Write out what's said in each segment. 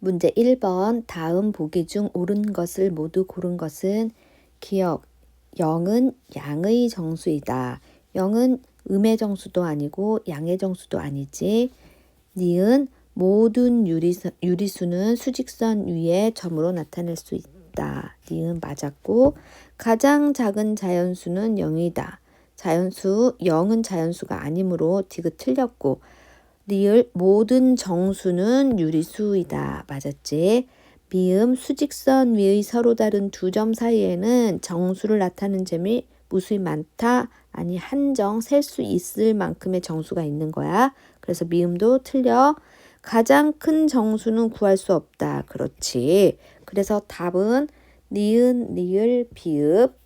문제 1번 다음 보기 중 옳은 것을 모두 고른 것은 기억 0은 양의 정수이다. 0은 음의 정수도 아니고 양의 정수도 아니지. 니은 모든 유리수는 수직선 위에 점으로 나타낼 수 있다. 니은 맞았고 가장 작은 자연수는 0이다. 자연수 0은 자연수가 아니므로 디귿 틀렸고 리을 모든 정수는 유리수이다. 맞았지? 미음 수직선 위의 서로 다른 두 점 사이에는 정수를 나타내는 점이 무수히 많다. 아니 한정 셀 수 있을 만큼의 정수가 있는 거야. 그래서 미음도 틀려. 가장 큰 정수는 구할 수 없다. 그렇지. 그래서 답은 니은, 리을, 비읍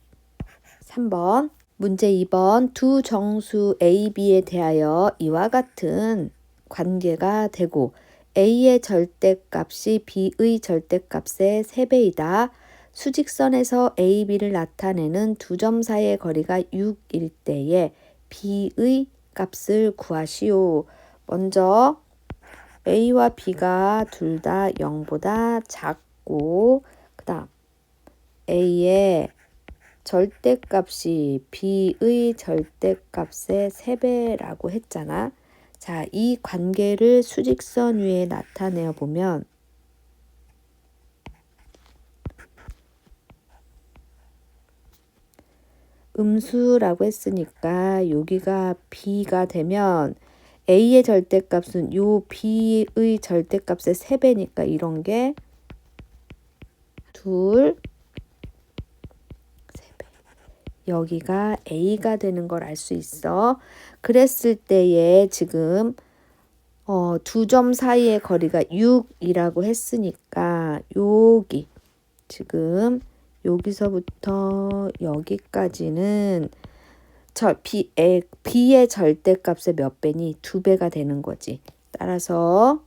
3번. 문제 2번 두 정수 A, B에 대하여 이와 같은 관계가 되고 A의 절대값이 B의 절대값의 3배이다. 수직선에서 A, B를 나타내는 두 점 사이의 거리가 6일 때에 B의 값을 구하시오. 먼저 A와 B가 둘 다 0보다 작고 그 다음 A의 절대값이 B의 절대값의 3배라고 했잖아. 자, 이 관계를 수직선 위에 나타내어 보면 음수라고 했으니까 여기가 B가 되면 A의 절대값은 요 B의 절대값의 3배니까 이런 게 둘, 여기가 A가 되는 걸 알 수 있어. 그랬을 때에 지금 두 점 사이의 거리가 6이라고 했으니까 여기 지금 여기서부터 여기까지는 B의 절대값의 몇 배니? 2배가 되는 거지. 따라서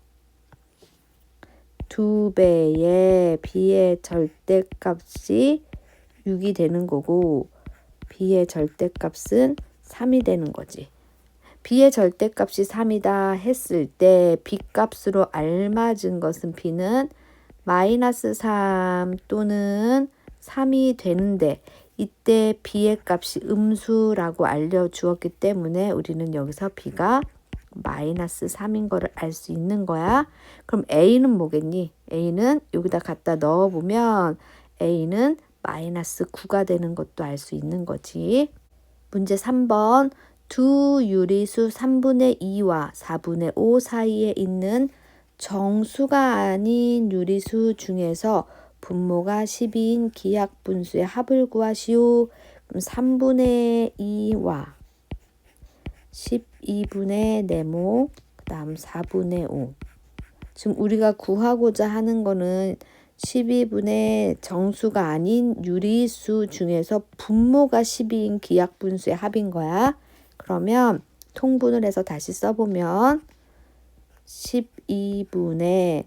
2배의 B의 절대값이 6이 되는 거고 B의 절대값은 3이 되는 거지. B의 절대값이 3이다 했을 때 B 값으로 알맞은 것은 B는 -3 또는 3이 되는데 이때 B의 값이 음수라고 알려주었기 때문에 우리는 여기서 B가 -3인 거를 알 수 있는 거야. 그럼 A는 뭐겠니? A는 여기다 갖다 넣어보면 A는 -9가 되는 것도 알 수 있는 거지. 문제 3번 두 유리수 3분의 2와 4분의 5 사이에 있는 정수가 아닌 유리수 중에서 분모가 12인 기하분수의 합을 구하시오. 그럼 3분의 2와 12분의 네모 그 다음 4분의 5. 지금 우리가 구하고자 하는 거는 12분의 정수가 아닌 유리수 중에서 분모가 12인 기하분수의 합인 거야. 그러면 통분을 해서 다시 써보면 12분의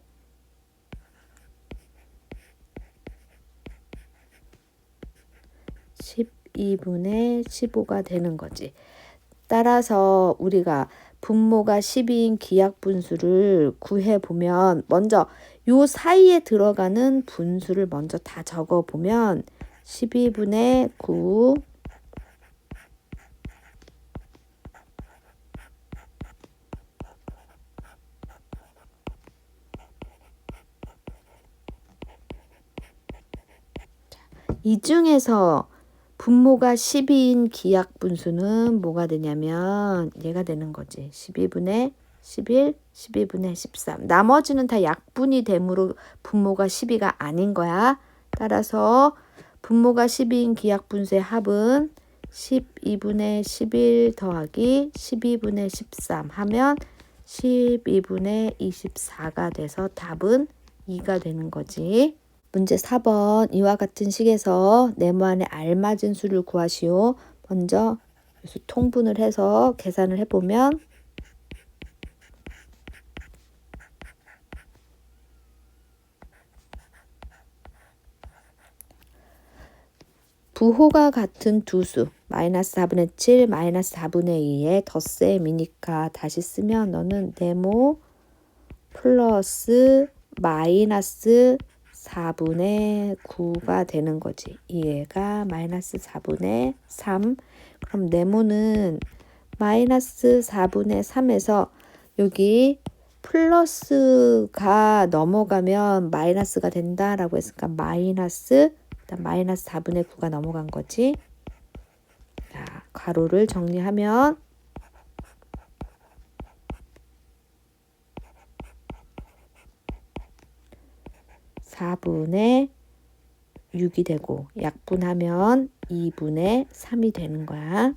15가 되는 거지. 따라서 우리가 분모가 12인 기하분수를 구해보면 먼저 요 사이에 들어가는 분수를 먼저 다 적어보면 12분의 9 이 중에서 분모가 12인 기하분수는 뭐가 되냐면 얘가 되는 거지. 12분의 11, 12분의 13. 나머지는 다 약분이 되므로 분모가 12가 아닌 거야. 따라서 분모가 12인 기하분수의 합은 12분의 11 더하기 12분의 13 하면 12분의 24가 돼서 답은 2가 되는 거지. 문제 4번 이와 같은 식에서 네모 안에 알맞은 수를 구하시오. 먼저 통분을 해서 계산을 해보면 부호가 같은 두 수 -4분의 7, -4분의 2의 덧셈이니까 다시 쓰면 너는 네모 플러스 마이너스 4분의 9가 되는 거지. 얘가 마이너스 4분의 3. 그럼 네모는 마이너스 4분의 3에서 여기 플러스가 넘어가면 마이너스가 된다라고 했으니까 마이너스, 그다음 마이너스 4분의 9가 넘어간 거지. 자, 가로를 정리하면 4분의 6이 되고 약분하면 2분의 3이 되는 거야.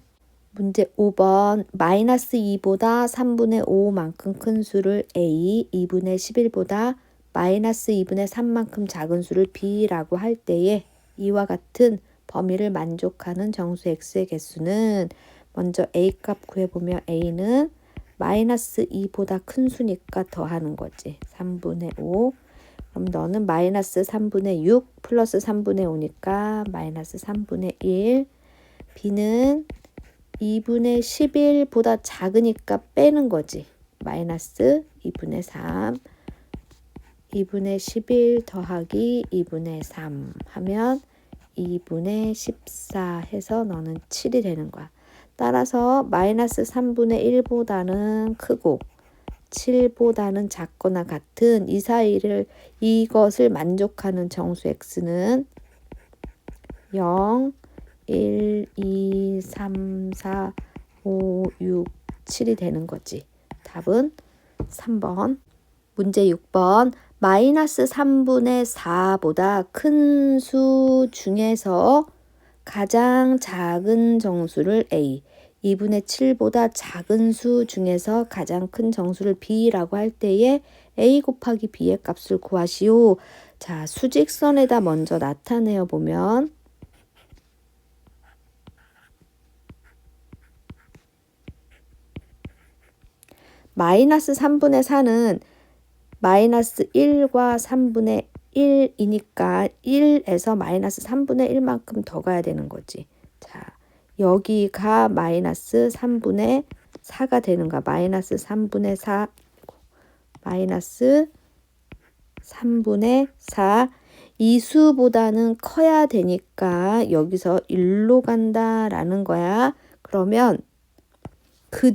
문제 5번 마이너스 2보다 3분의 5만큼 큰 수를 A, 2분의 11보다 마이너스 2분의 3만큼 작은 수를 B라고 할 때에 이와 같은 범위를 만족하는 정수 X의 개수는 먼저 A 값 구해보면 A는 마이너스 2보다 큰 수니까 더하는 거지. 3분의 5. 그럼 너는 마이너스 3분의 6 플러스 3분의 5니까 마이너스 3분의 1. B는 2분의 11보다 작으니까 빼는 거지. 마이너스 2분의 3. 2분의 11 더하기 2분의 3 하면 2분의 14 해서 너는 7이 되는 거야. 따라서 마이너스 3분의 1보다는 크고 7보다는 작거나 같은 이 사이를 이것을 만족하는 정수 x는 0, 1, 2, 3, 4, 5, 6, 7이 되는 거지. 답은 3번. 문제 6번 마이너스 3분의 4보다 큰 수 중에서 가장 작은 정수를 A, 2분의 7보다 작은 수 중에서 가장 큰 정수를 B라고 할 때에 A 곱하기 B의 값을 구하시오. 자, 수직선에다 먼저 나타내어 보면 마이너스 3분의 4는 마이너스 1과 3분의 1이니까 1에서 마이너스 3분의 1만큼 더 가야 되는 거지. 자, 여기가 마이너스 3분의 4가 되는 거야. 마이너스 3분의 4, 마이너스 3분의 4. 이 수보다는 커야 되니까 여기서 1로 간다라는 거야. 그러면 그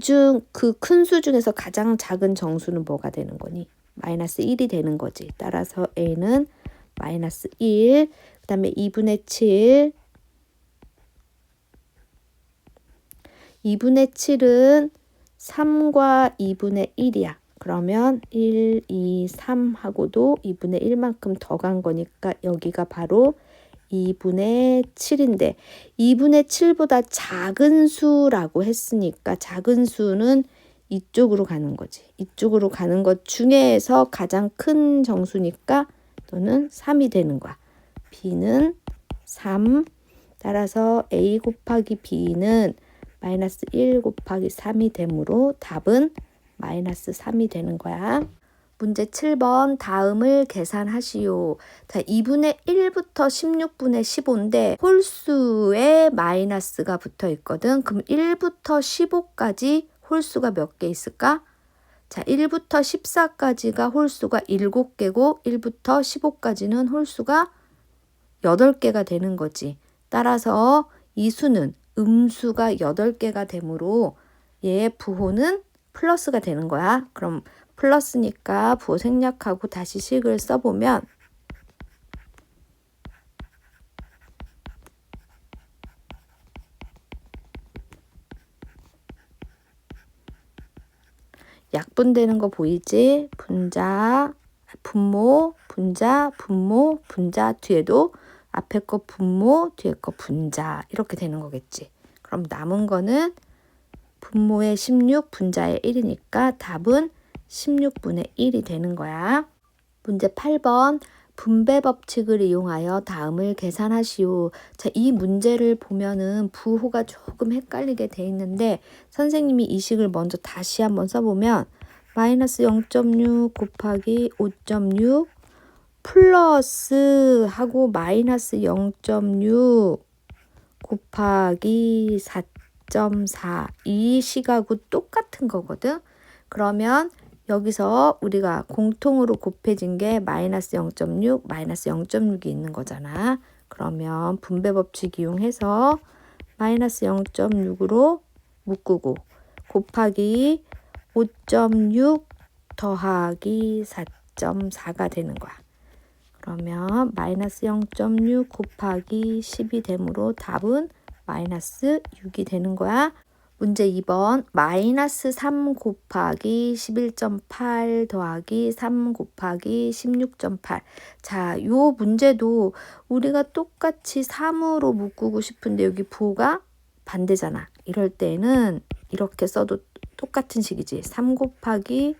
큰 수 중에서 가장 작은 정수는 뭐가 되는 거니? 마이너스 1이 되는 거지. 따라서 A는 마이너스 1, 그 다음에 2분의 7. 2분의 7은 3과 2분의 1이야. 그러면 1, 2, 3하고도 2분의 1만큼 더 간 거니까 여기가 바로 2분의 7인데 2분의 7보다 작은 수라고 했으니까 작은 수는 이쪽으로 가는 거지. 이쪽으로 가는 것 중에서 가장 큰 정수니까 너는 3이 되는 거야. B는 3. 따라서 A 곱하기 B는 마이너스 1 곱하기 3이 되므로 답은 마이너스 3이 되는 거야. 문제 7번 다음을 계산하시오. 자, 2분의 1부터 16분의 15인데 홀수에 마이너스가 붙어 있거든. 그럼 1부터 15까지 홀수가 몇 개 있을까? 자, 1부터 14까지가 홀수가 7개고 1부터 15까지는 홀수가 8개가 되는 거지. 따라서 이 수는 음수가 8개가 되므로 얘의 부호는 플러스가 되는 거야. 그럼 플러스니까 부호 생략하고 다시 식을 써보면 약분되는 거 보이지? 분자, 분모, 분자, 분모, 분자 뒤에도 앞에 거 분모, 뒤에 거 분자 이렇게 되는 거겠지. 그럼 남은 거는 분모의 16, 분자의 1이니까 답은 16분의 1이 되는 거야. 문제 8번 분배 법칙을 이용하여 다음을 계산하시오. 자, 이 문제를 보면은 부호가 조금 헷갈리게 돼 있는데 선생님이 이 식을 먼저 다시 한번 써보면 마이너스 0.6 곱하기 5.6 플러스 하고 마이너스 0.6 곱하기 4.4 이 식하고 똑같은 거거든. 그러면 여기서 우리가 공통으로 곱해진 게 마이너스 0.6, 마이너스 0.6이 있는 거잖아. 그러면 분배 법칙 이용해서 마이너스 0.6으로 묶고 곱하기 5.6 더하기 4.4가 되는 거야. 그러면 마이너스 0.6 곱하기 10이 되므로 답은 마이너스 6이 되는 거야. 문제 2번 마이너스 3 곱하기 11.8 더하기 3 곱하기 16.8. 자, 요 문제도 우리가 똑같이 3으로 묶고 싶은데 여기 부호가 반대잖아. 이럴 때는 이렇게 써도 똑같은 식이지. 3 곱하기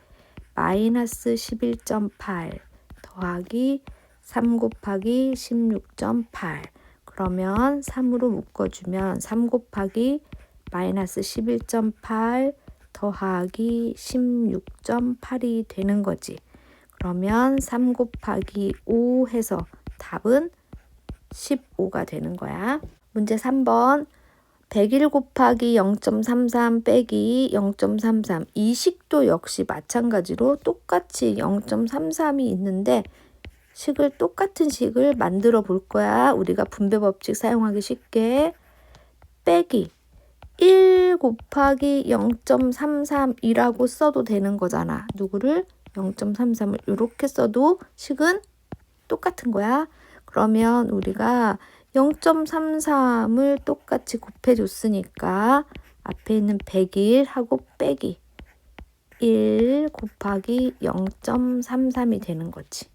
마이너스 11.8 더하기 3 곱하기 16.8. 그러면 3으로 묶어주면 3 곱하기 마이너스 11.8 더하기 16.8이 되는 거지. 그러면 3 곱하기 5 해서 답은 15가 되는 거야. 문제 3번 101 곱하기 0.33 빼기 0.33. 이 식도 역시 마찬가지로 똑같이 0.33이 있는데 똑같은 식을 만들어 볼 거야. 우리가 분배 법칙 사용하기 쉽게. 빼기 1 곱하기 0.33이라고 써도 되는 거잖아. 누구를? 0.33을 이렇게 써도 식은 똑같은 거야. 그러면 우리가 0.33을 똑같이 곱해줬으니까 앞에 있는 101하고 빼기 1 곱하기 0.33이 되는 거지.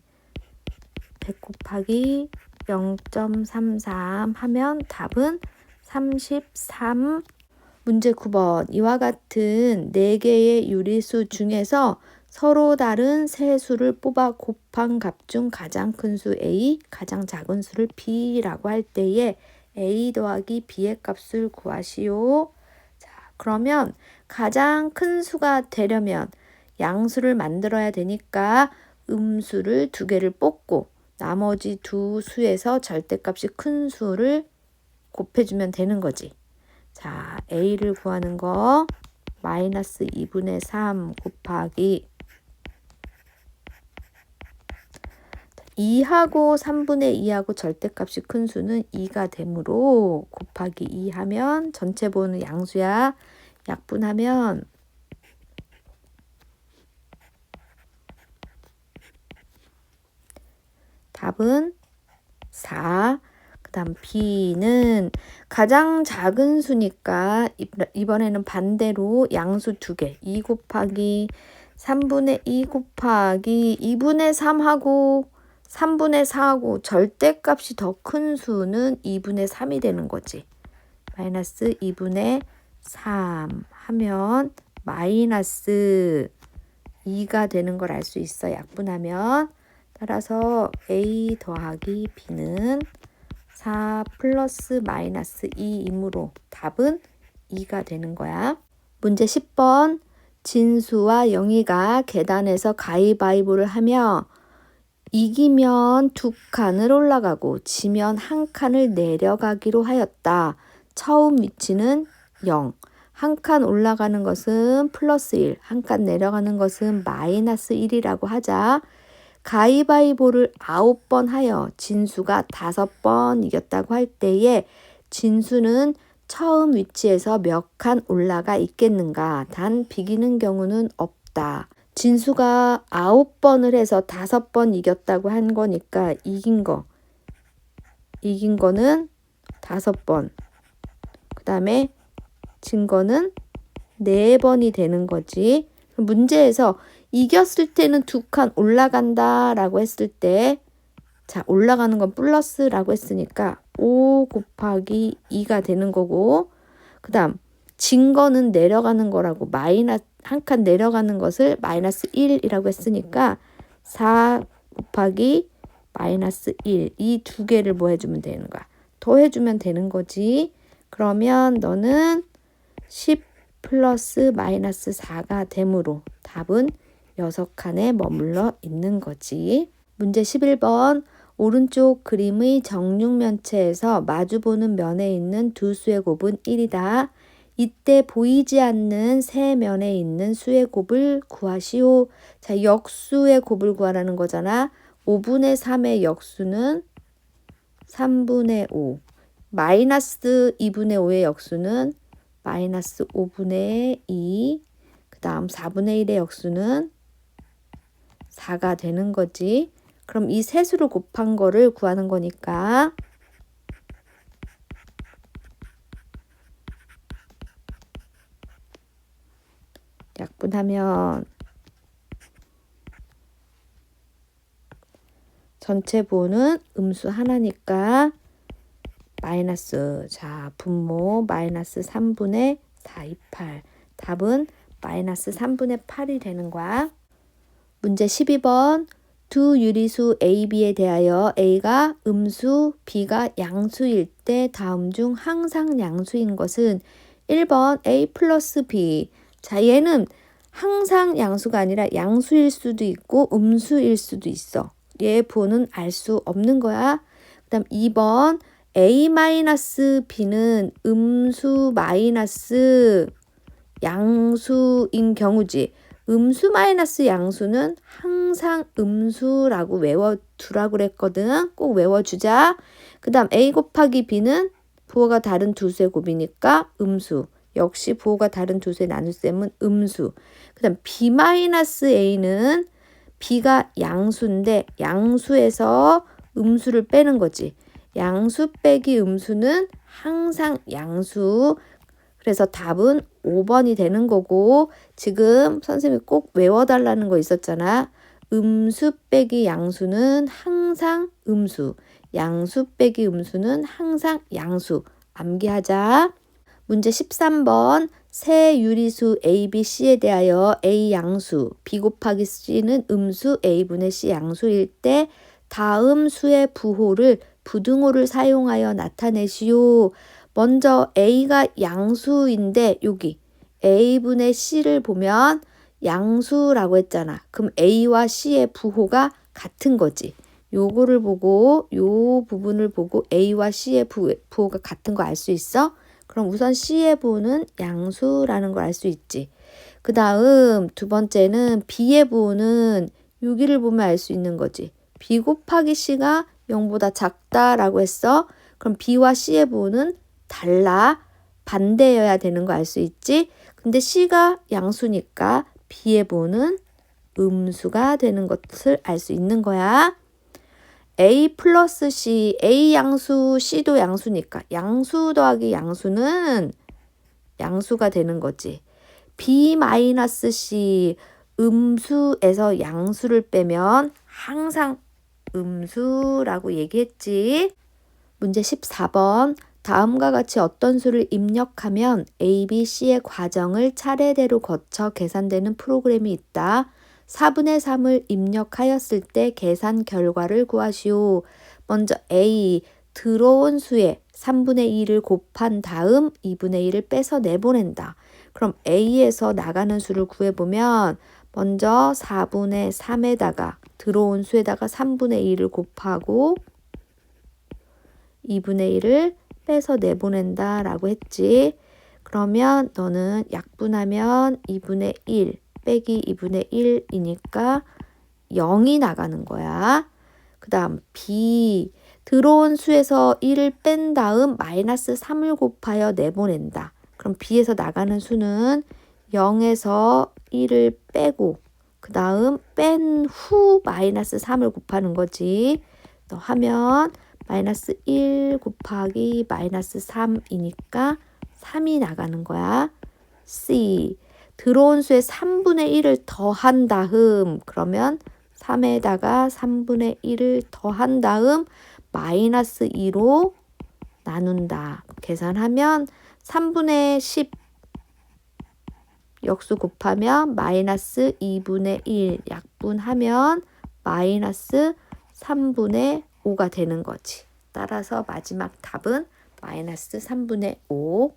100 곱하기 0.33 하면 답은 33. 문제 9번 이와 같은 4개의 유리수 중에서 서로 다른 세 수를 뽑아 곱한 값 중 가장 큰 수 A, 가장 작은 수를 B라고 할 때에 A 더하기 B의 값을 구하시오. 자, 그러면 가장 큰 수가 되려면 양수를 만들어야 되니까 음수를 2개를 뽑고 나머지 두 수에서 절대값이 큰 수를 곱해주면 되는 거지. 자, A를 구하는 거 마이너스 2분의 3 곱하기 2하고 3분의 2하고 절대값이 큰 수는 2가 되므로 곱하기 2 하면 전체 보는 양수야. 약분하면 답은 4. 그 다음 B는 가장 작은 수니까 이번에는 반대로 양수 2개 2 곱하기 3분의 2 곱하기 2분의 3하고 3분의 4하고 절대값이 더 큰 수는 2분의 3이 되는 거지. 마이너스 2분의 3 하면 마이너스 2가 되는 걸 알 수 있어. 약분하면. 따라서 A 더하기 B는 4 플러스 마이너스 2이므로 답은 2가 되는 거야. 문제 10번 진수와 영희가 계단에서 가위바위보를 하며 이기면 2칸을 올라가고 지면 1칸을 내려가기로 하였다. 처음 위치는 0. 1칸 올라가는 것은 플러스 1, 1칸 내려가는 것은 마이너스 1이라고 하자. 가위바위보를 9번 하여 진수가 5번 이겼다고 할 때에 진수는 처음 위치에서 몇 칸 올라가 있겠는가? 단 비기는 경우는 없다. 진수가 9번을 해서 5번 이겼다고 한 거니까 이긴 거는 5번. 그 다음에 진 거는 4번이 되는 거지. 문제에서 이겼을 때는 2칸 올라간다 라고 했을 때, 자, 올라가는 건 플러스라고 했으니까 5 곱하기 2가 되는 거고, 그 다음 진 거는 내려가는 거라고 마이너스 1칸 내려가는 것을 마이너스 1이라고 했으니까 4 곱하기 마이너스 1, 이 2개를 뭐 해주면 되는 거야? 더해주면 되는 거지. 그러면 너는 10 플러스 마이너스 4가 되므로 답은 6칸에 머물러 있는 거지. 문제 11번 오른쪽 그림의 정육면체에서 마주보는 면에 있는 두 수의 곱은 1이다. 이때 보이지 않는 세 면에 있는 수의 곱을 구하시오. 자, 역수의 곱을 구하라는 거잖아. 5분의 3의 역수는 3분의 5. 마이너스 2분의 5의 역수는 마이너스 5분의 2. 그 다음 4분의 1의 역수는 4가 되는 거지. 그럼 이 세 수를 곱한 거를 구하는 거니까 약분하면 전체 부호는 음수 하나니까 마이너스, 자, 분모 마이너스 3분의 428. 답은 마이너스 3분의 8이 되는 거야. 문제 12번. 두 유리수 A, B에 대하여 A가 음수, B가 양수일 때 다음 중 항상 양수인 것은 1번 A 플러스 B. 자, 얘는 항상 양수가 아니라 양수일 수도 있고 음수일 수도 있어. 얘 부호는 알 수 없는 거야. 그 다음 2번 A 마이너스 B는 음수 마이너스 양수인 경우지. 음수 마이너스 양수는 항상 음수라고 외워두라고 그랬거든. 꼭 외워주자. 그 다음 A 곱하기 B는 부호가 다른 두 수의 곱이니까 음수. 역시 부호가 다른 두 수의 나눗셈은 음수. 그 다음 B 마이너스 A는 B가 양수인데 양수에서 음수를 빼는 거지. 양수 빼기 음수는 항상 양수. 그래서 답은 5번이 되는 거고 지금 선생님이 꼭 외워달라는 거 있었잖아. 음수 빼기 양수는 항상 음수. 양수 빼기 음수는 항상 양수. 암기하자. 문제 13번. 세 유리수 A, B, C에 대하여 A 양수, B 곱하기 C는 음수, A분의 C 양수일 때 다음 수의 부호를 부등호를 사용하여 나타내시오. 먼저 A가 양수인데 여기 A분의 C를 보면 양수라고 했잖아. 그럼 A와 C의 부호가 같은 거지. 요거를 보고 요 부분을 보고 A와 C의 부호가 같은 거 알 수 있어? 그럼 우선 C의 부호는 양수라는 걸 알 수 있지. 그 다음 두 번째는 B의 부호는 여기를 보면 알 수 있는 거지. B 곱하기 C가 0보다 작다라고 했어. 그럼 B와 C의 부호는 달라. 반대여야 되는 거 알 수 있지. 근데 C가 양수니까 B의 부호는 음수가 되는 것을 알 수 있는 거야. A 플러스 C, A 양수, C도 양수니까 양수 더하기 양수는 양수가 되는 거지. B 마이너스 C, 음수에서 양수를 빼면 항상 음수라고 얘기했지. 문제 14번. 다음과 같이 어떤 수를 입력하면 A, B, C의 과정을 차례대로 거쳐 계산되는 프로그램이 있다. 4분의 3을 입력하였을 때 계산 결과를 구하시오. 먼저 A, 들어온 수에 3분의 2를 곱한 다음 2분의 1을 빼서 내보낸다. 그럼 A에서 나가는 수를 구해보면 먼저 4분의 3에다가 들어온 수에다가 3분의 2를 곱하고 2분의 1을 빼서 내보낸다 라고 했지. 그러면 너는 약분하면 2분의 1 빼기 2분의 1이니까 0이 나가는 거야. 그 다음 B, 들어온 수에서 1을 뺀 다음 마이너스 3을 곱하여 내보낸다. 그럼 B에서 나가는 수는 0에서 1을 빼고 그 다음 뺀 후 마이너스 3을 곱하는 거지. 너 하면 마이너스 1 곱하기 마이너스 3이니까 3이 나가는 거야. C, 들어온 수에 3분의 1을 더한 다음 그러면 3에다가 3분의 1을 더한 다음 마이너스 2로 나눈다. 계산하면 3분의 10 역수 곱하면 마이너스 2분의 1 약분하면 마이너스 3분의 5가 되는 거지. 따라서 마지막 답은 마이너스 3분의 5.